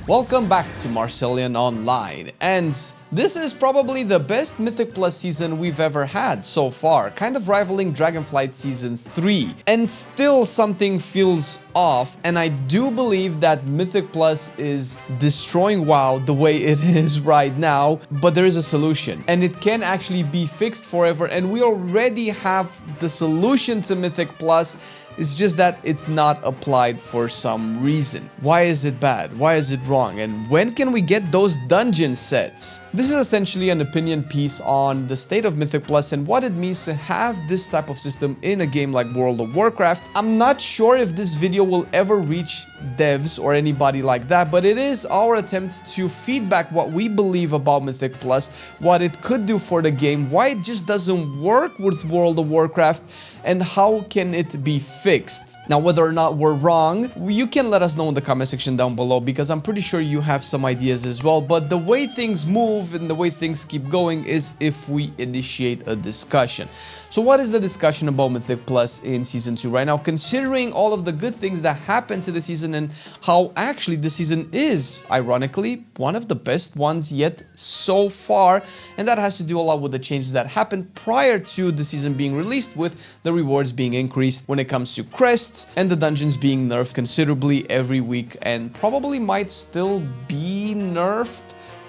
Welcome back to Marcelian Online, and this is probably the best Mythic Plus season we've ever had so far, kind of rivaling Dragonflight Season 3. And still something feels off, and I do believe that Mythic Plus is destroying WoW the way it is right now, but there is a solution, and it can actually be fixed forever, and we already have the solution to Mythic Plus. It's just that it's not applied for some reason. Why is it bad? Why is it wrong? And when can we get those dungeon sets? This is essentially an opinion piece on the state of Mythic Plus and what it means to have this type of system in a game like World of Warcraft. I'm not sure if this video will ever reach devs or anybody like that, but it is our attempt to feedback what we believe about Mythic Plus, what it could do for the game, why it just doesn't work with World of Warcraft, and how can it be fixed. Now, whether or not we're wrong, you can let us know in the comment section down below, because I'm pretty sure you have some ideas as well. But the way things move and the way things keep going is if we initiate a discussion. So what is the discussion about Mythic Plus in Season 2 right now, considering all of the good things that happened to the season and how actually the season is, ironically, one of the best ones yet so far, and that has to do a lot with the changes that happened prior to the season being released, with the rewards being increased when it comes to crests and the dungeons being nerfed considerably every week, and probably might still be nerfed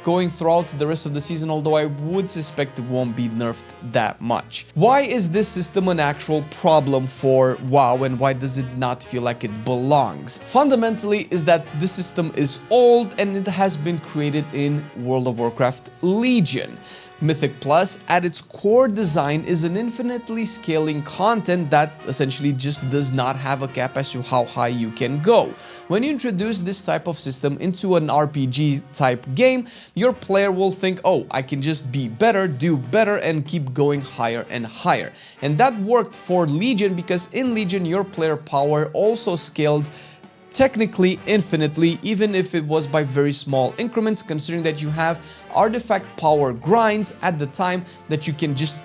going throughout the rest of the season, although I would suspect it won't be nerfed that much. Why is this system an actual problem for WoW, and why does it not feel like it belongs? Fundamentally is that this system is old and it has been created in World of Warcraft Legion. Mythic Plus, at its core design, is an infinitely scaling content that essentially just does not have a cap as to how high you can go. When you introduce this type of system into an RPG type game, your player will think, oh, I can just be better, do better, and keep going higher and higher. And that worked for Legion, because in Legion your player power also scaled technically infinitely, even if it was by very small increments, considering that you have artifact power grinds at the time that you can just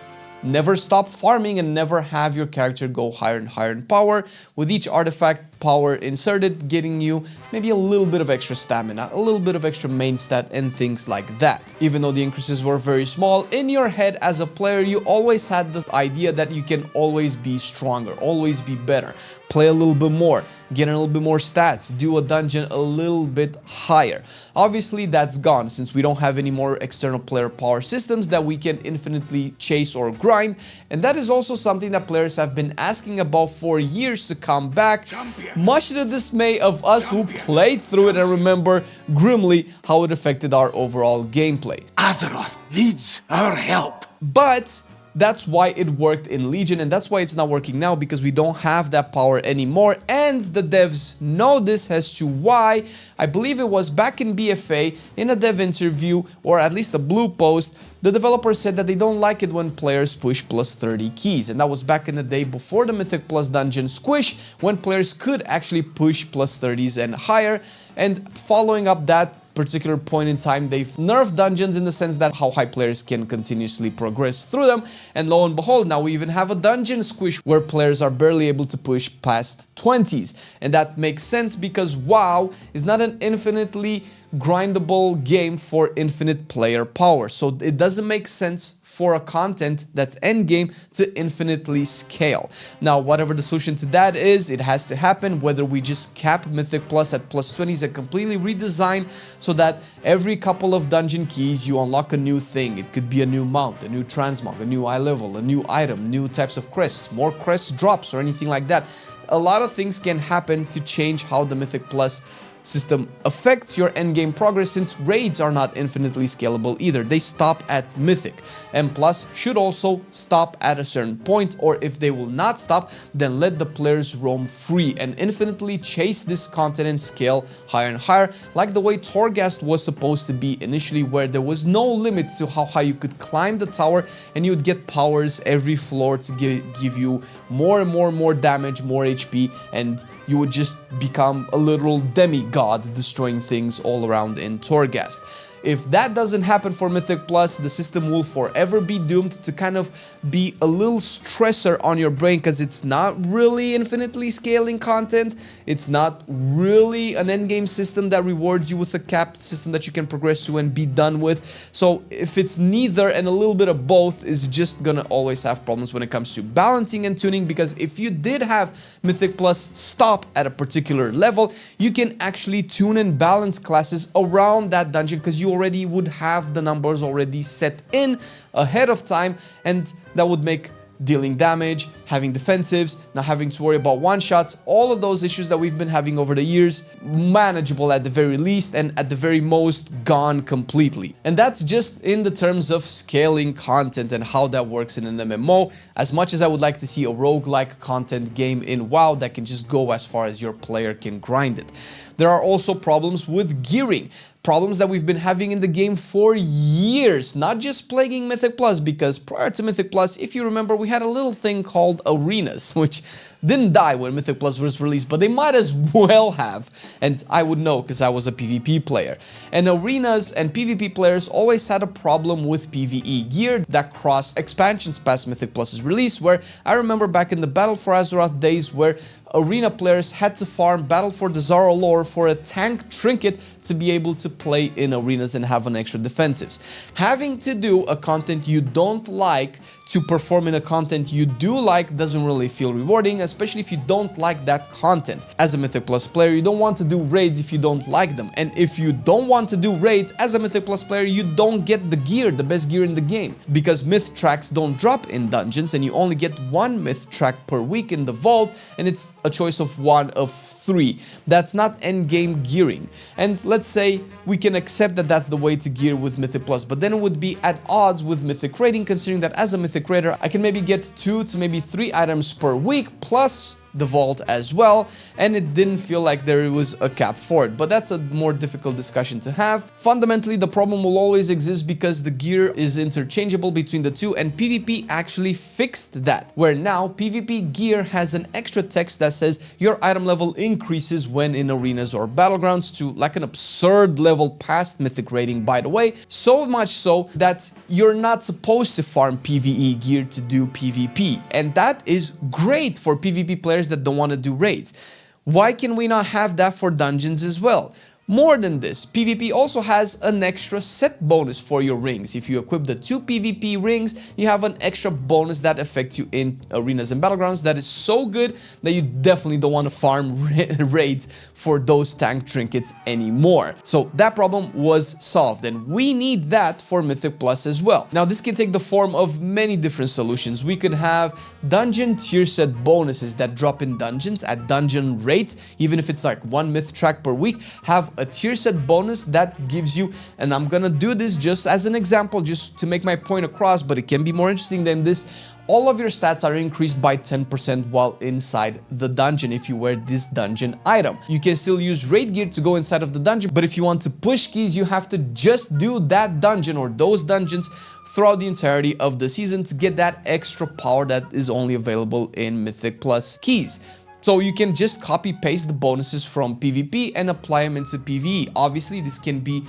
never stop farming and never have your character go higher and higher in power, with each artifact power inserted getting you maybe a little bit of extra stamina, a little bit of extra main stat, and things like that. Even though the increases were very small, in your head as a player you always had the idea that you can always be stronger, always be better, play a little bit more, get a little bit more stats, do a dungeon a little bit higher. Obviously that's gone, since we don't have any more external player power systems that we can infinitely chase or grind, and that is also something that players have been asking about for years to come back, much to the dismay of us who played through it and remember grimly how it affected our overall gameplay. Azeroth needs our help. But that's why it worked in Legion, and that's why it's not working now, because we don't have that power anymore, and the devs know this as to why. I believe it was back in BFA, in a dev interview, or at least a blue post, the developer said that they don't like it when players push plus 30 keys, and that was back in the day before the Mythic Plus dungeon squish, when players could actually push plus 30s and higher. And following up that particular point in time, they've nerfed dungeons in the sense that how high players can continuously progress through them, and lo and behold, now we even have a dungeon squish where players are barely able to push past 20s. And that makes sense, because WoW is not an infinitely grindable game for infinite player power, so it doesn't make sense for a content that's endgame to infinitely scale. Now, whatever the solution to that is, it has to happen, whether we just cap Mythic Plus at plus 20s and completely redesign so that every couple of dungeon keys you unlock a new thing. It could be a new mount, a new transmog, a new eye level, a new item, new types of crests, more crest drops, or anything like that. A lot of things can happen to change how the Mythic Plus system affects your endgame progress, since raids are not infinitely scalable either. They stop at Mythic, and Plus should also stop at a certain point, or if they will not stop, then let the players roam free and infinitely chase this content and scale higher and higher, like the way Torghast was supposed to be initially, where there was no limit to how high you could climb the tower, and you would get powers every floor to give you more and more damage, more HP, and you would just become a literal demigod, destroying things all around in Torghast. If that doesn't happen for Mythic Plus, the system will forever be doomed to kind of be a little stressor on your brain, because it's not really infinitely scaling content. It's not really an endgame system that rewards you with a capped system that you can progress to and be done with. So if it's neither and a little bit of both, it's just gonna always have problems when it comes to balancing and tuning, because if you did have Mythic Plus stop at a particular level, you can actually tune and balance classes around that dungeon, because you already would have the numbers already set in ahead of time, and that would make dealing damage, having defensives, not having to worry about one-shots, all of those issues that we've been having over the years, manageable at the very least, and at the very most, gone completely. And that's just in the terms of scaling content and how that works in an MMO. As much as I would like to see a roguelike content game in WoW that can just go as far as your player can grind it. There are also problems with gearing. Problems that we've been having in the game for years, not just plaguing Mythic Plus, because prior to Mythic Plus, if you remember, we had a little thing called arenas, which didn't die when Mythic Plus was released, but they might as well have, and I would know because I was a PvP player. And arenas and PvP players always had a problem with PvE gear that crossed expansions past Mythic Plus's release, where I remember back in the Battle for Azeroth days where arena players had to farm Battle for the Zara lore for a tank trinket to be able to play in arenas and have an extra defensives. Having to do a content you don't like to perform in a content you do like doesn't really feel rewarding, especially if you don't like that content. As a Mythic Plus player, you don't want to do raids if you don't like them, and if you don't want to do raids as a Mythic Plus player, you don't get the gear, the best gear in the game, because myth tracks don't drop in dungeons and you only get one myth track per week in the vault, and it's a choice of one of three. That's not endgame gearing. And let's say we can accept that that's the way to gear with Mythic Plus, but then it would be at odds with Mythic Raiding, considering that as a Mythic Raider, I can maybe get 2 to maybe 3 items per week, plus the vault as well, and it didn't feel like there was a cap for it. But that's a more difficult discussion to have. Fundamentally, the problem will always exist because the gear is interchangeable between the two, and PvP actually fixed that, where now PvP gear has an extra text that says your item level increases when in arenas or battlegrounds to like an absurd level past Mythic Raiding, by the way. So much so that you're not supposed to farm PvE gear to do PvP, and that is great for PvP players that don't want to do raids. Why can we not have that for dungeons as well? More than this, PvP also has an extra set bonus for your rings. If you equip the 2 PvP rings, you have an extra bonus that affects you in arenas and battlegrounds that is so good that you definitely don't want to farm raids for those tank trinkets anymore. So that problem was solved, and we need that for Mythic Plus as well. Now this can take the form of many different solutions. We could have dungeon tier set bonuses that drop in dungeons at dungeon rates, even if it's like 1 myth track per week. Have a tier set bonus that gives you, and I'm gonna do this just as an example, just to make my point across, but it can be more interesting than this. All of your stats are increased by 10% while inside the dungeon if you wear this dungeon item. You can still use raid gear to go inside of the dungeon, but if you want to push keys, you have to just do that dungeon or those dungeons throughout the entirety of the season to get that extra power that is only available in Mythic Plus keys. So you can just copy paste the bonuses from PvP and apply them into PvE. Obviously, this can be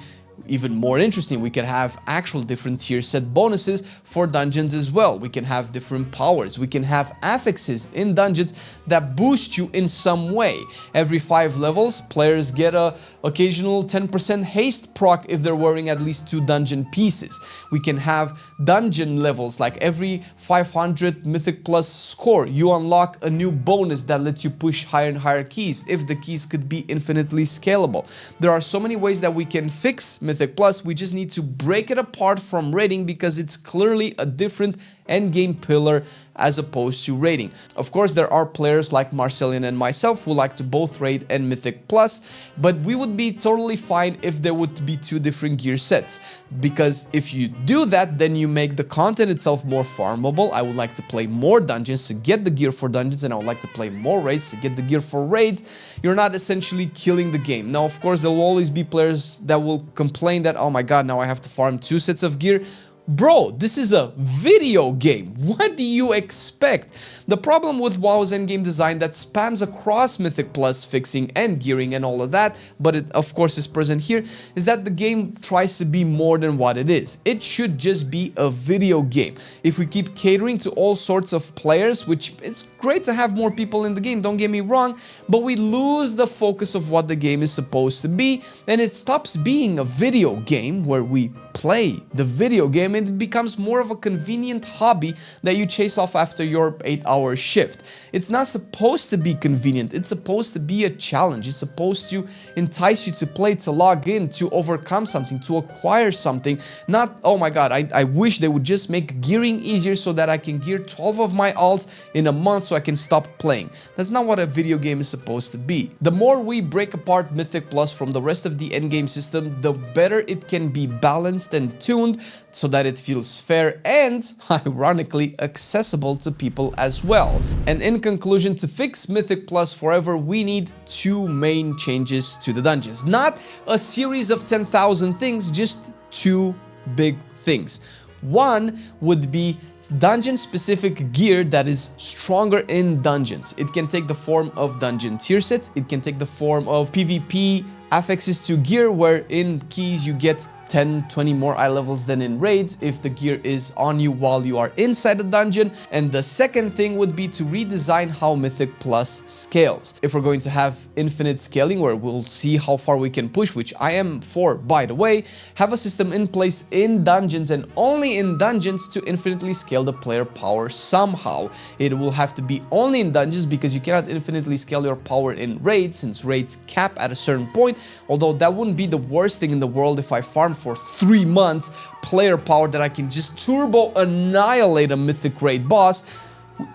even more interesting. We can have actual different tier set bonuses for dungeons as well. We can have different powers. We can have affixes in dungeons that boost you in some way. Every 5 levels, players get a occasional 10% haste proc if they're wearing at least 2 dungeon pieces. We can have dungeon levels, like every 500 Mythic Plus score, you unlock a new bonus that lets you push higher and higher keys, if the keys could be infinitely scalable. There are so many ways that we can fix Mythic Plus. We just need to break it apart from raiding, because it's clearly a different endgame pillar as opposed to raiding. Of course, there are players like Marcelian and myself who like to both raid and Mythic Plus, but we would be totally fine if there would be 2 different gear sets, because if you do that, then you make the content itself more farmable. I would like to play more dungeons to get the gear for dungeons, and I would like to play more raids to get the gear for raids. You're not essentially killing the game. Now, of course, there will always be players that will complain that, oh my god, now I have to farm 2 sets of gear. Bro, this is a video game. What do you expect? The problem with WoW's endgame design that spams across Mythic Plus fixing and gearing and all of that, but it of course is present here, is that the game tries to be more than what it is. It should just be a video game. If we keep catering to all sorts of players, which it's great to have more people in the game, don't get me wrong, but we lose the focus of what the game is supposed to be, and it stops being a video game where we play the video game and it becomes more of a convenient hobby that you chase off after your 8-hour shift. It's not supposed to be convenient, it's supposed to be a challenge, it's supposed to entice you to play, to log in, to overcome something, to acquire something. Not, oh my god, I wish they would just make gearing easier so that I can gear 12 of my alts in a month so I can stop playing. That's not what a video game is supposed to be. The more we break apart Mythic Plus from the rest of the endgame system, the better it can be balanced and tuned so that it feels fair and, ironically, accessible to people as well. And in conclusion, to fix Mythic Plus forever, we need two main changes to the dungeons. Not a series of 10,000 things, just two big things. One would be dungeon-specific gear that is stronger in dungeons. It can take the form of dungeon tier sets, it can take the form of PvP affixes to gear, where in keys you get 10, 20 more eye levels than in raids if the gear is on you while you are inside the dungeon. And the second thing would be to redesign how Mythic Plus scales. If we're going to have infinite scaling, where we'll see how far we can push, which I am for, by the way, have a system in place in dungeons and only in dungeons to infinitely scale the player power somehow. It will have to be only in dungeons because you cannot infinitely scale your power in raids, since raids cap at a certain point, although that wouldn't be the worst thing in the world if I farm for 3 months player power that I can just turbo annihilate a mythic raid boss.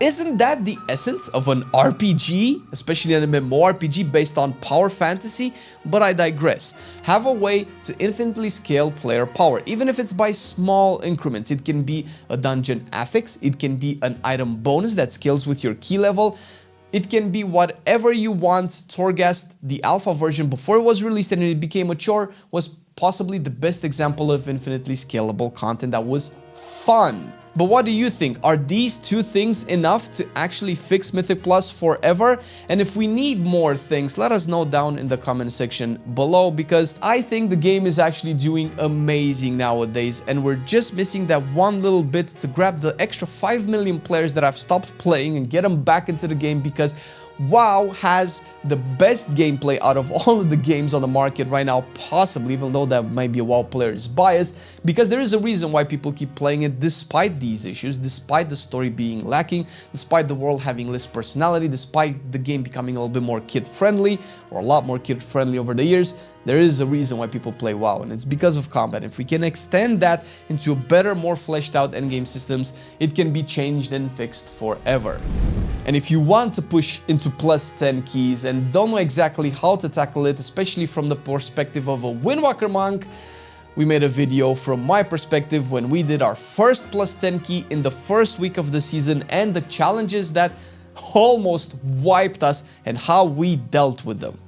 Isn't that the essence of an RPG, especially an MMORPG based on power fantasy? But I digress. Have a way to infinitely scale player power, even if it's by small increments. It can be a dungeon affix, it can be an item bonus that scales with your key level. It can be whatever you want. Torghast, the alpha version before it was released and it became mature, was possibly the best example of infinitely scalable content that was fun. But what do you think? Are these two things enough to actually fix Mythic Plus forever? And if we need more things, let us know down in the comment section below, because I think the game is actually doing amazing nowadays and we're just missing that one little bit to grab the extra 5 million players that have stopped playing and get them back into the game, because WoW has the best gameplay out of all of the games on the market right now, possibly, even though that might be a WoW player's bias, because there is a reason why people keep playing it despite these issues, despite the story being lacking, despite the world having less personality, despite the game becoming a little bit more kid-friendly, or a lot more kid-friendly over the years. There is a reason why people play WoW, and it's because of combat. If we can extend that into a better, more fleshed out endgame systems, it can be changed and fixed forever. And if you want to push into plus 10 keys and don't know exactly how to tackle it, especially from the perspective of a Windwalker monk, we made a video from my perspective when we did our first plus 10 key in the first week of the season and the challenges that almost wiped us and how we dealt with them.